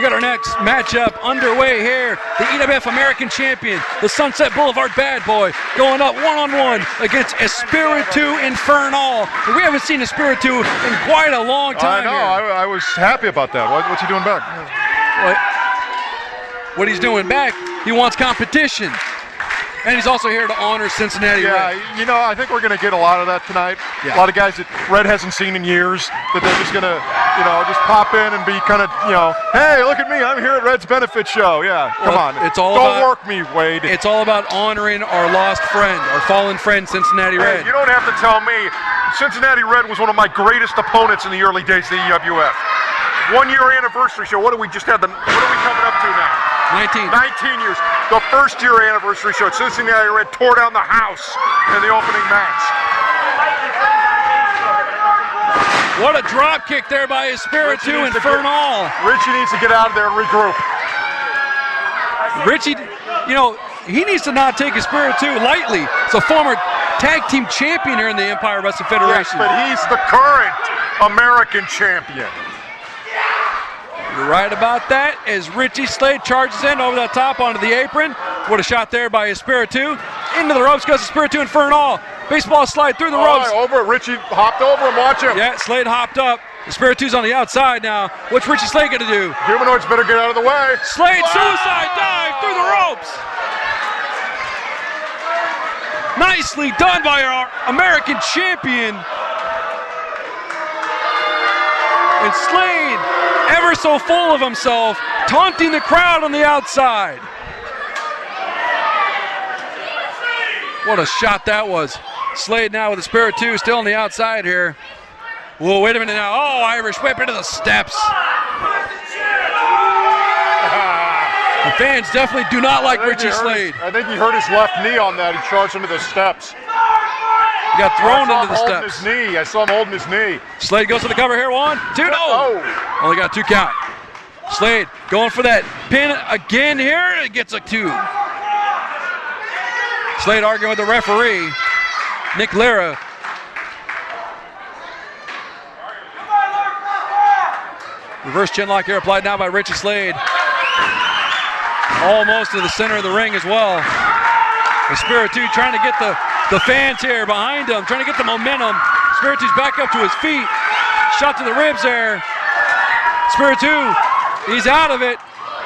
got our next matchup underway here. The EWF American Champion, the Sunset Boulevard Bad Boy, going up one-on-one against Espiritu Infernal. We haven't seen Espiritu in quite a long time. I know. I was happy about that. What's he doing back? What he's doing back, he wants competition. And he's also here to honor Cincinnati Red. You know, I think we're going to get a lot of that tonight. Yeah. A lot of guys that Red hasn't seen in years, that they're just going to, just pop in and be kind of, hey, look at me, I'm here at Red's Benefit Show. Yeah, come on. Don't work me, Wade. It's all about honoring our lost friend, our fallen friend, Cincinnati Red. You don't have to tell me. Cincinnati Red was one of my greatest opponents in the early days of the EWF. 1 year anniversary show. What are we coming up to now? 19 years. The first year anniversary show. Cincinnati Red tore down the house in the opening match. What a drop kick there by Espiritu Infernal. Richie needs to get out of there and regroup. Richie, he needs to not take Espiritu lightly. It's a former tag team champion here in the Empire Wrestling Federation. Yes, but he's the current American champion. You're right about that, as Richie Slade charges in over the top onto the apron. What a shot there by Espiritu. Into the ropes goes Espiritu Infernal. Baseball slide through the ropes. Over it. Richie hopped over him. Watch him. Yeah, Slade hopped up. Espiritu's on the outside now. What's Richie Slade going to do? Humanoids better get out of the way. Slade suicide dive through the ropes. Nicely done by our American champion. And Slade, ever so full of himself, taunting the crowd on the outside. What a shot that was. Slade now with Espiritu still on the outside here. Whoa, wait a minute now. Oh, Irish whip into the steps. The fans definitely do not like Richie Slade. I think he hurt his left knee on that. He charged into the steps. He got thrown into the steps. I saw him holding his knee. Slade goes to the cover here. 1, 2, no. Only got a 2 count. Slade going for that pin again here. It gets a 2. Slade arguing with the referee, Nick Lira. Reverse chinlock here applied now by Richie Slade. Almost to the center of the ring as well. Espiritu trying to get the fans here behind him, trying to get the momentum. Espiritu's back up to his feet. Shot to the ribs there. Espiritu, he's out of it.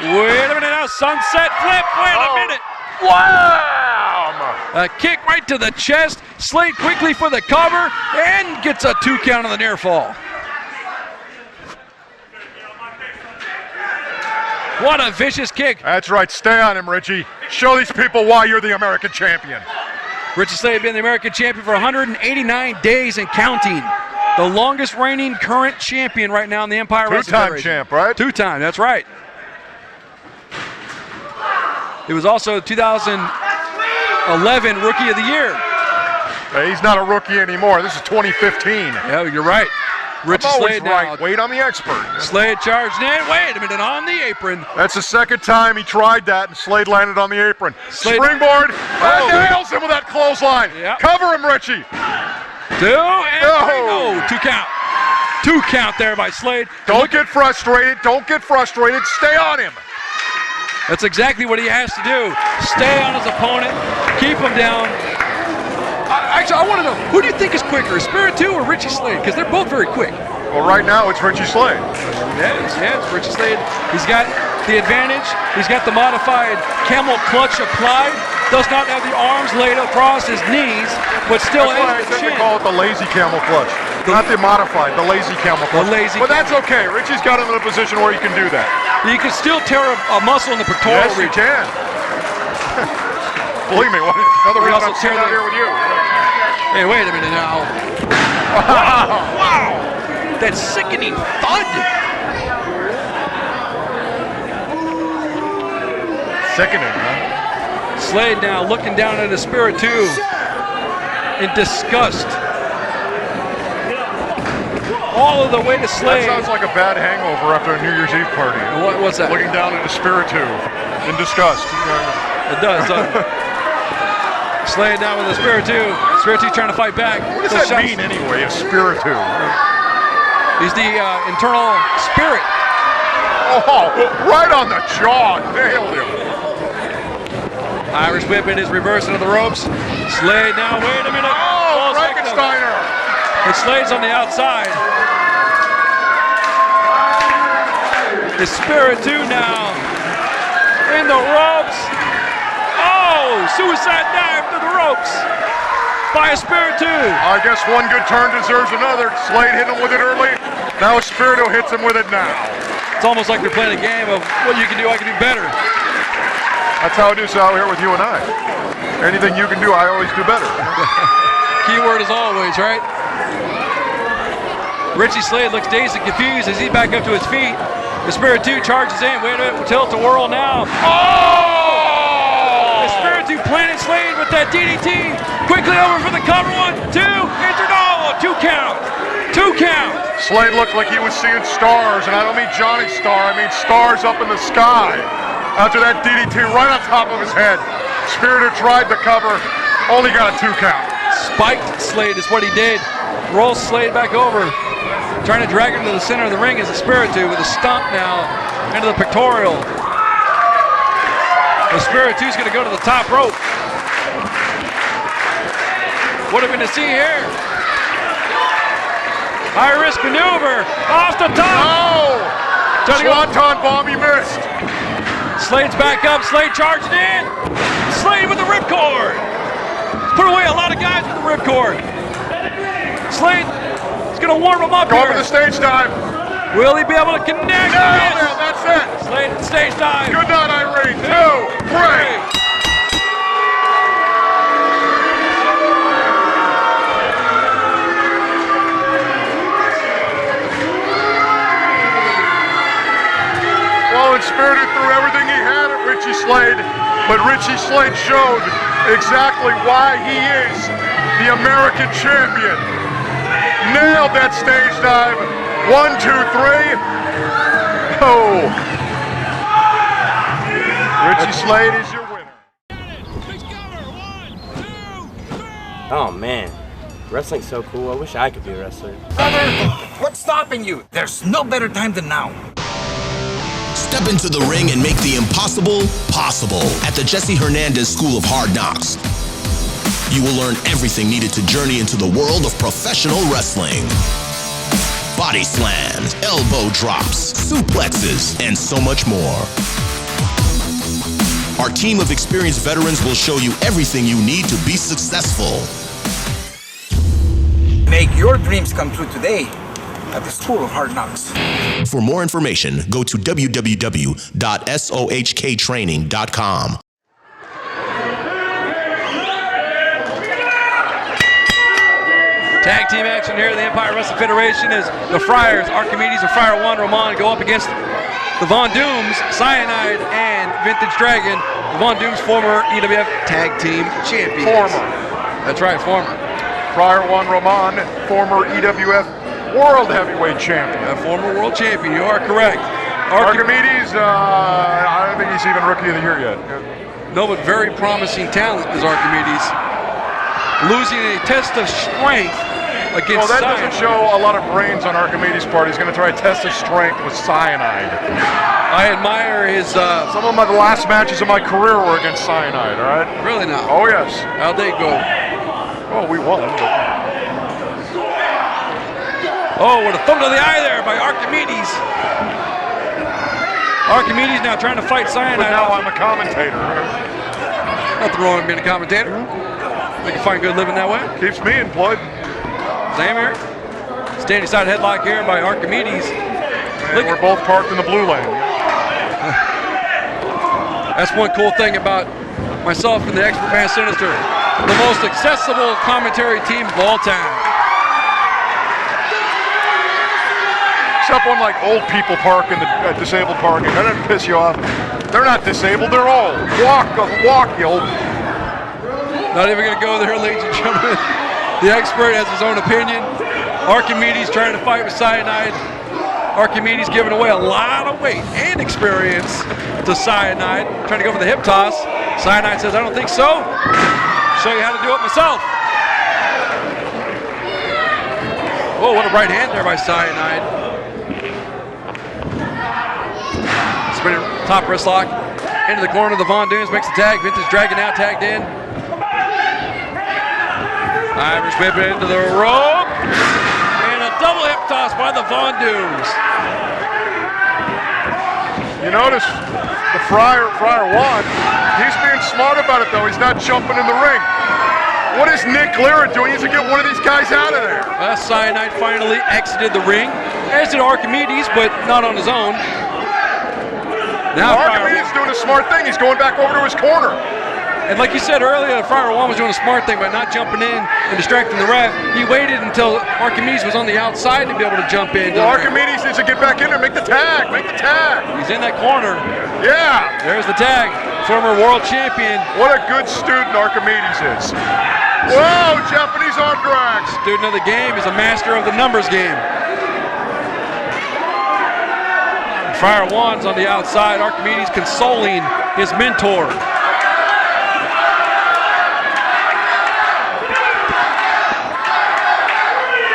Wait a minute now, sunset flip. Wait a minute. Wow! A kick right to the chest. Slade quickly for the cover and gets a 2 count on the near fall. What a vicious kick. That's right. Stay on him, Richie. Show these people why you're the American champion. Richie Slade been the American champion for 189 days and counting. The longest reigning current champion right now in the Empire Wrestling Federation. 2-time champ, right? 2-time, that's right. It was also 2011 Rookie of the Year. He's not a rookie anymore. This is 2015. Yeah, you're right. Richie Slade now. Wait, I'm the expert. Slade charged in. Wait a minute, on the apron. That's the second time he tried that, and Slade landed on the apron. Slade. Springboard. Nails him with that clothesline. Yep. Cover him, Richie. 2 and 3. 2 count. 2 count there by Slade. Don't get frustrated. Don't get frustrated. Stay on him. That's exactly what he has to do. Stay on his opponent. Keep him down. Actually, I want to know, who do you think is quicker, Espiritu or Richie Slade? Because they're both very quick. Well, right now it's Richie Slade. Yes, it's Richie Slade. He's got the advantage. He's got the modified camel clutch applied. Does not have the arms laid across his knees, but still has the chin. They call it the lazy camel clutch. Not the modified, the lazy camel clutch. But that's okay. Richie's got him in a position where he can do that. You can still tear a muscle in the pectoral region. Yes, you can. Believe me, another reason I'm sitting out here with you. Hey, wait a minute now. Wow! That sickening thud. Sickening, huh? Slade now looking down at Espiritu in disgust. All of the way to Slade. That sounds like a bad hangover after a New Year's Eve party. What's that? Looking down at Espiritu in disgust. It does, doesn't it? Slade now with Espiritu. Espiritu trying to fight back. What does that mean anyway, Espiritu? He's the internal spirit Oh, right on the jaw. Nailed him. Irish whip is reversing of the ropes. Slade now, wait a minute. Oh, Frankensteiner. And Slade's on the outside. Espiritu now in the ropes. Oh, suicide dive to the ropes by Espiritu. I guess one good turn deserves another. Slade hit him with it early. Now Espiritu hits him with it now. It's almost like they're playing a game of what you can do, I can do better. That's how it is out here with you and I. Anything you can do, I always do better. Keyword is always, right? Richie Slade looks dazed and confused as he's back up to his feet. Espiritu charges in. Wait a minute, tilt to whirl now. Oh! Espiritu planted Slade with that DDT. Quickly over for the cover. 1, 2, Internal. 2 count. 2 count. Slade looked like he was seeing stars, and I don't mean Johnny Star, I mean stars up in the sky. After that DDT right on top of his head. Espiritu tried the cover, only got a 2 count. Spiked Slade is what he did. Rolls Slade back over. Trying to drag him to the center of the ring is Espiritu with a stomp now into the pectoral. Espiritu's going to go to the top rope. What are we going to see here? High risk maneuver off the top. No! Swanton bomb, he missed. Slade's back up. Slade charging in. Slade with the ripcord. He's put away a lot of guys with the ripcord. Slade is going to warm him up here. Go for the stage dive. Will he be able to connect? No, that's it. Slade at the stage dive. Good night, Irene. 2, 3. Well, Espiritu threw everything he had at Richie Slade, but Richie Slade showed exactly why he is the American champion. Nailed that stage dive. 1, 2, 3. Oh. Richie Slade is your winner. Oh man, wrestling's so cool. I wish I could be a wrestler. Brother, what's stopping you? There's no better time than now. Step into the ring and make the impossible possible at the Jesse Hernandez School of Hard Knocks. You will learn everything needed to journey into the world of professional wrestling. Body slams, elbow drops, suplexes, and so much more. Our team of experienced veterans will show you everything you need to be successful. Make your dreams come true today at the School of Hard Knocks. For more information, go to www.sohktraining.com. Tag team action here at the Empire Wrestling Federation as the Friars, Archimedes and Friar 1 Roman go up against the Von Dooms, Cyanide and Vintage Dragon. The Von Dooms, former EWF Tag Team Champions. Former. That's right, former. Friar 1 Roman, former EWF World Heavyweight Champion. Former World Champion, you are correct. Archimedes, I don't think he's even Rookie of the Year yet. No, but very promising talent is Archimedes. Losing a test of strength against that Cyanide. doesn't show a lot of brains on Archimedes' part. He's going to try to test his strength with Cyanide. I admire his... Some of the last matches of my career were against Cyanide, all right? Really now? Oh, yes. How'd they go? Well, we won, but... Oh, what a thumb to the eye there by Archimedes. Archimedes now trying to fight Cyanide. But now I'm a commentator. Nothing wrong with being a commentator. We can find good living that way. Keeps me employed. Same here. Standing side headlock here by Archimedes. Look, we're both parked in the blue lane. That's one cool thing about myself and the Expert Man Sinister. The most accessible commentary team of all time. Except when like old people park in the disabled parking. That doesn't piss you off. They're not disabled, they're old. Walk, you old. Not even gonna go there, ladies and gentlemen. The Expert has his own opinion. Archimedes trying to fight with Cyanide. Archimedes giving away a lot of weight and experience to Cyanide. Trying to go for the hip toss. Cyanide says, I don't think so. Show you how to do it myself. Whoa, what a right hand there by Cyanide. Top wrist lock. Into the corner of the Von Dooms, makes the tag. Vintage dragging out, tagged in. Irish whip into the rope. And a double hip toss by the Von Dooms. You notice the Friar Juan, he's being smart about it though. He's not jumping in the ring. What is Nick Lira doing? He needs to get one of these guys out of there. Cyanide finally exited the ring, as did Archimedes, but not on his own. Now Archimedes doing a smart thing. He's going back over to his corner. And like you said earlier, Friar Juan was doing a smart thing by not jumping in and distracting the ref. He waited until Archimedes was on the outside to be able to jump in. Well, Archimedes needs to get back in there, make the tag, make the tag. He's in that corner. Yeah. There's the tag. Former world champion. What a good student Archimedes is. Whoa, Japanese arm drags. Student of the game is a master of the numbers game. Friar Juan's on the outside. Archimedes consoling his mentor.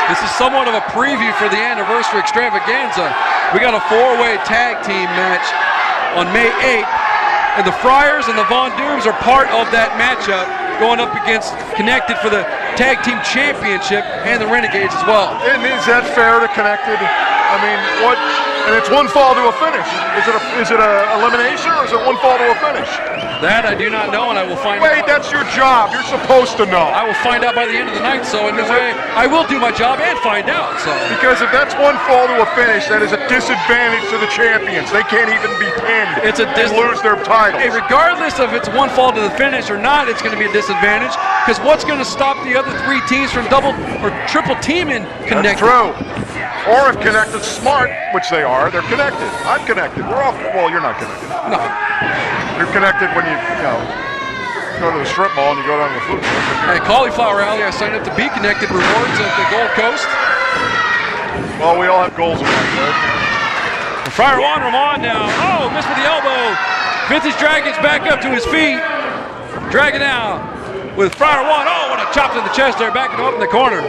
This is somewhat of a preview for the anniversary extravaganza. We got a 4-way tag team match on May 8th, and the Friars and the Von Dooms are part of that matchup, going up against Connected for the Tag Team Championship and the Renegades as well. And is that fair to Connected? I mean, what? And it's one fall to a finish. Is it a elimination or is it one fall to a finish? That I do not know, and I will find out. Wait, that's your job. You're supposed to know. I will find out by the end of the night, so in a way, I will do my job and find out. So because if that's one fall to a finish, that is a disadvantage to the champions. They can't even be pinned. It's a lose their titles. Hey, regardless of it's one fall to the finish or not, it's going to be a disadvantage. Because what's going to stop the other 3 teams from double or triple teaming Connected? That's true. Or if Connected's smart, which they are, they're connected. I'm connected. We're all, well, you're not connected. No. You're connected when you go to the strip mall and you go down to the food court. Hey, Cauliflower Alley, I signed up to be connected rewards at the Gold Coast. Well, we all have goals in life, right? Friar Juan Ramon now. Oh, missed with the elbow. Vintage Dragon's back up to his feet. Dragon now with Friar Juan. Oh, what a chop to the chest there, backing him up in the corner.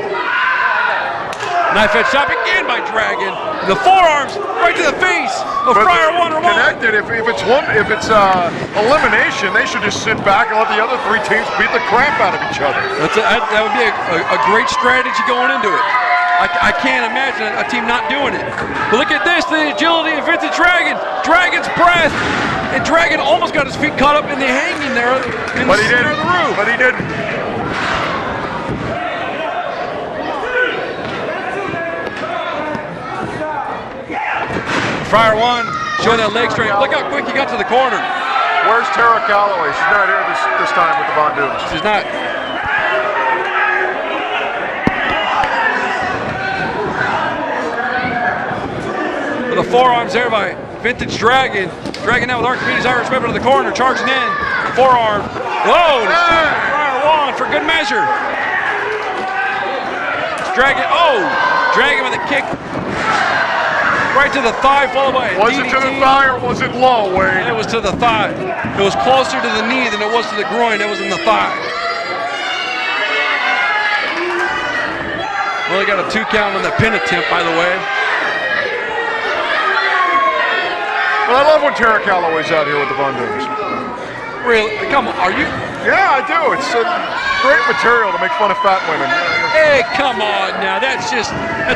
Knife edge chop again by Dragon. The forearms right to the face of Friar Juan Ramon. Connected, if it's elimination, they should just sit back and let the other 3 teams beat the crap out of each other. That would be a great strategy going into it. I can't imagine a team not doing it. But look at this, the agility of Vintage Dragon. Dragon's breath. And Dragon almost got his feet caught up in the hanging there in the center of the roof. But he didn't. Friar Juan showing that leg strength. Look how quick he got to the corner. Where's Tara Calloway? She's not here this time with the Von Dooms. She's not. With the forearms there by Vintage Dragon. Dragon now with Archimedes Irish whip into the corner, charging in. Forearm. Whoa! Friar Juan for good measure. Dragon. Oh! Dragon with a kick. Right to the thigh, followed by a Was it to the thigh or was it low, Wayne? It was to the thigh. It was closer to the knee than it was to the groin. It was in the thigh. Well, he got a 2 count on the pin attempt, by the way. Well, I love when Tara Calloway's out here with the Von Dooms. Really? Come on, are you? Yeah, I do. It's great material to make fun of fat women. Hey, come on now. That's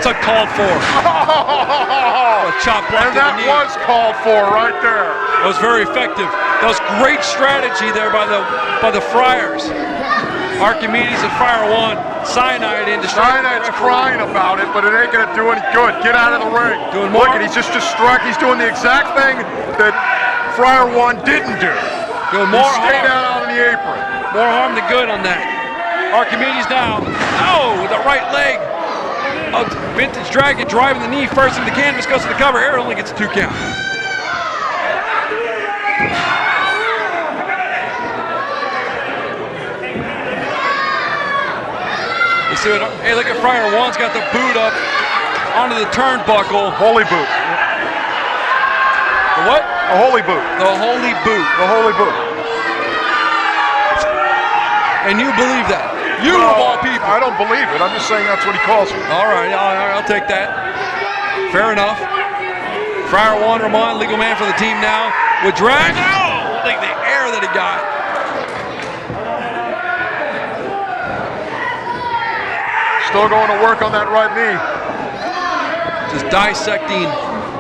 uncalled for. A chop block and to the that knee. was called for right there. That was very effective. That was great strategy there by the Friars. Archimedes and Friar Juan. Cyanide in. Cyanide's crying about it, but it ain't going to do any good. Get out of the ring. Doing more. Look, he's just distracted. He's doing the exact thing that Friar Juan didn't do. Doing more He stayed harm. out on the apron. More harm than good on that. Archimedes now. Oh, with the right leg. Oh, Vintage Dragon driving the knee first into the canvas, goes to the cover. Air only gets a 2 count. You see what? Hey, look at Friar Juan's got the boot up onto the turnbuckle. Holy boot. The what? A holy boot. The holy boot. The holy boot. And you believe that? You of all people. I don't believe it. I'm just saying that's what he calls it. All right, I'll take that. Fair enough. Friar Juan Ramon, legal man for the team now. with Dragon. Oh, look at the air that he got. Still going to work on that right knee. Just dissecting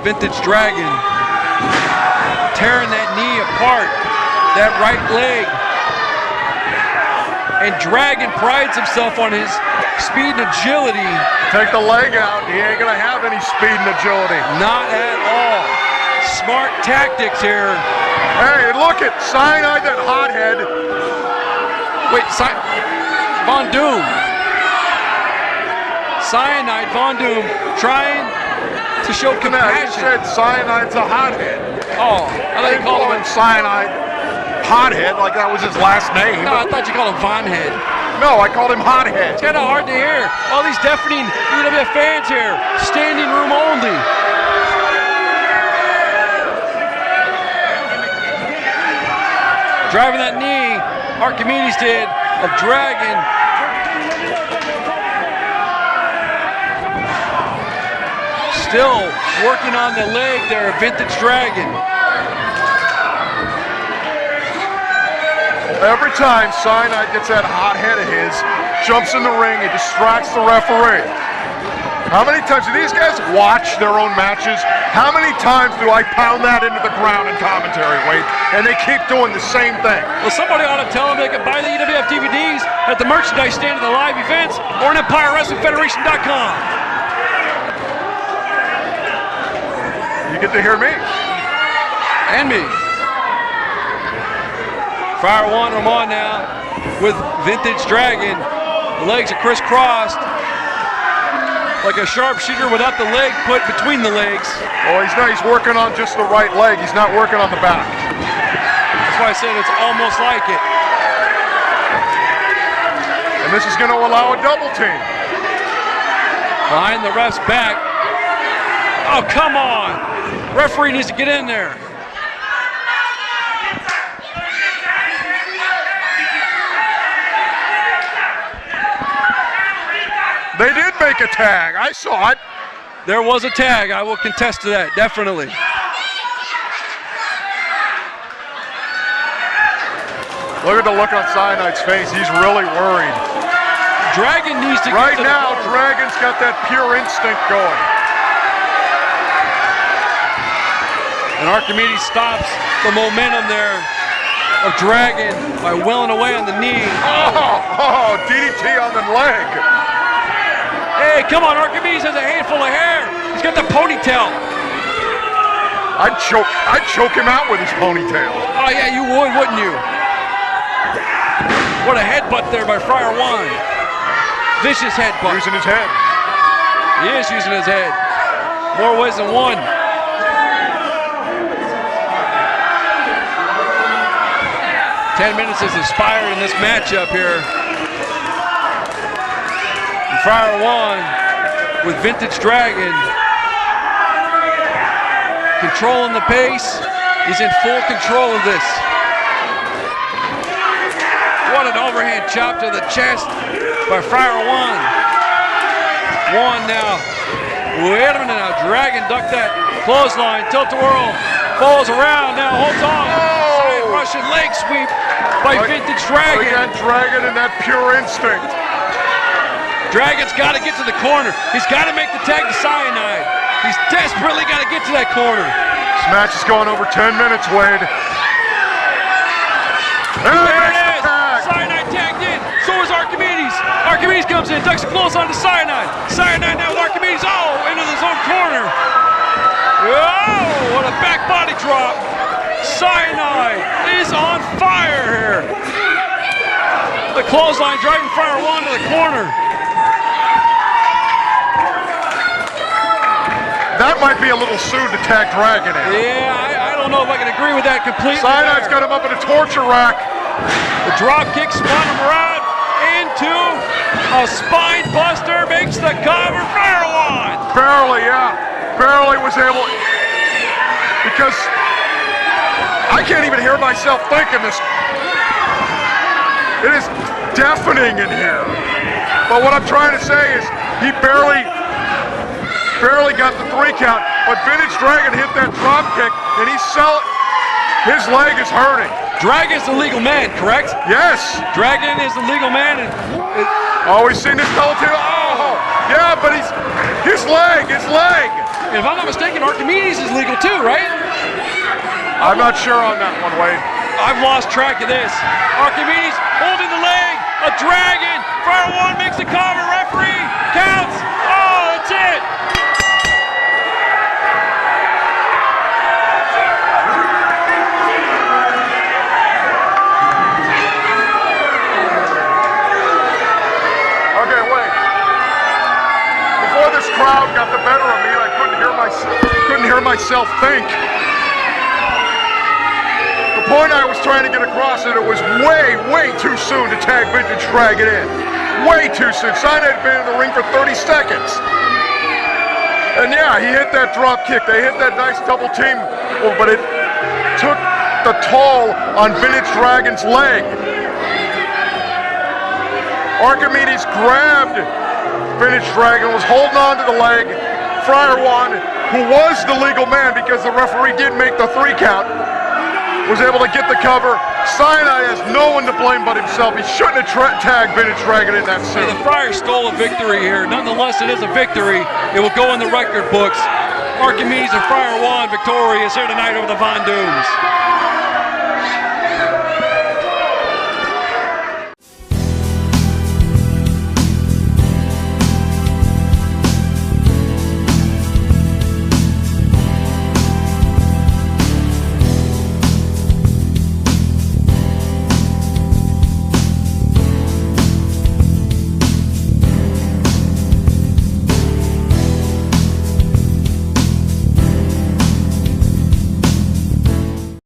Vintage Dragon. Tearing that knee apart. That right leg. And Dragon prides himself on his speed and agility. Take the leg out, he ain't gonna have any speed and agility. Not at all. Smart tactics here. Hey, look at Cyanide, that hothead. Wait, Von Doom. Cyanide, Von Doom, trying to show compassion. You said Cyanide's a hothead. Oh, I thought you called him Cyanide hothead like that was his last name. No, I thought you called him Von Head. No, I called him hothead. It's kind of hard to hear. All these deafening EWF fans here. Standing room only. Driving that knee, Archimedes did, of Dragon. Still working on the leg there, Vintage Dragon. Every time Cyanide gets that hot head of his, jumps in the ring, he distracts the referee. How many times do these guys watch their own matches? How many times do I pound that into the ground in commentary, Wade? And they keep doing the same thing. Well, somebody ought to tell them they can buy the EWF DVDs at the merchandise stand of the live events or on EmpireWrestlingFederation.com. You get to hear me. And me. Fire one, I'm on now with Vintage Dragon. The legs are crisscrossed. Like a sharpshooter without the leg put between the legs. Oh, he's working on just the right leg. He's not working on the back. That's why I said it's almost like it. And this is going to allow a double team. Behind the ref's back. Oh, come on. Referee needs to get in there. They did make a tag. I saw it. There was a tag. I will contest to that, definitely. Look at the look on Cyanide's face. He's really worried. Dragon needs to right get to now, Dragon's got that pure instinct going. And Archimedes stops the momentum there of Dragon by willing away on the knee. Oh, DDT on the leg. Hey, come on, Archimedes has a handful of hair. He's got the ponytail. I'd choke him out with his ponytail. Oh yeah, you would, wouldn't you? What a headbutt there by Friar One. Vicious headbutt. Using his head. He is using his head. More ways than one. Ten minutes has expired in this matchup here. Friar One with Vintage Dragon controlling the pace. He's in full control of this. What an overhand chop to the chest by Friar One. One now. Wait a minute now. Dragon ducked that clothesline. Tilt-a-whirl. Falls around now. Holds on. Side Russian leg sweep by Vintage Dragon. Again, Dragon and that pure instinct. Dragon's got to get to the corner. He's got to make the tag to Cyanide. He's desperately got to get to that corner. This match is going over 10 minutes, Wade. There it is. Cyanide tagged in. So is Archimedes. Archimedes comes in, ducks a close on to Cyanide. Cyanide now with Archimedes. Oh, into his own corner. Oh, what a back body drop. Cyanide is on fire here. The clothesline driving Friar One to the corner. That might be a little soon to tag Dragon in. Yeah, I don't know if I can agree with that completely. Cyanide's got him up in a torture rack. The drop kick spun him around into a spine buster, makes the cover. Friar One. Barely, yeah. Barely was able, because I can't even hear myself thinking this. It is deafening in here. But what I'm trying to say is he barely got the 3 count, but Vintage Dragon hit that drop kick, and he His leg is hurting. Dragon's the legal man, correct? Yes. Dragon is the legal man. And always seen this double team. Oh, yeah, but his leg. If I'm not mistaken, Archimedes is legal too, right? I'm not sure on that one, Wade. I've lost track of this. Archimedes holding the leg. A Dragon. Fire one makes the cover. Referee counts. Oh, that's it. Okay, wait. Before this crowd got the better of me, I couldn't hear myself think. The point I was trying to get across is it was way too soon to tag Vintage Dragon in. Way too soon. Sinai had been in the ring for 30 seconds. And yeah, he hit that drop kick. They hit that nice double team, but it took the toll on Vintage Dragon's leg. Archimedes grabbed Vintage Dragon, was holding on to the leg. Friar Juan, who was the legal man because the referee did make the 3 count, was able to get the cover. Sinai has no one to blame but himself. He shouldn't have tagged Vintage Dragon in that suit. The Friar stole a victory here. Nonetheless, it is a victory. It will go in the record books. Archimedes and Friar Juan victorious here tonight over the Von Dooms.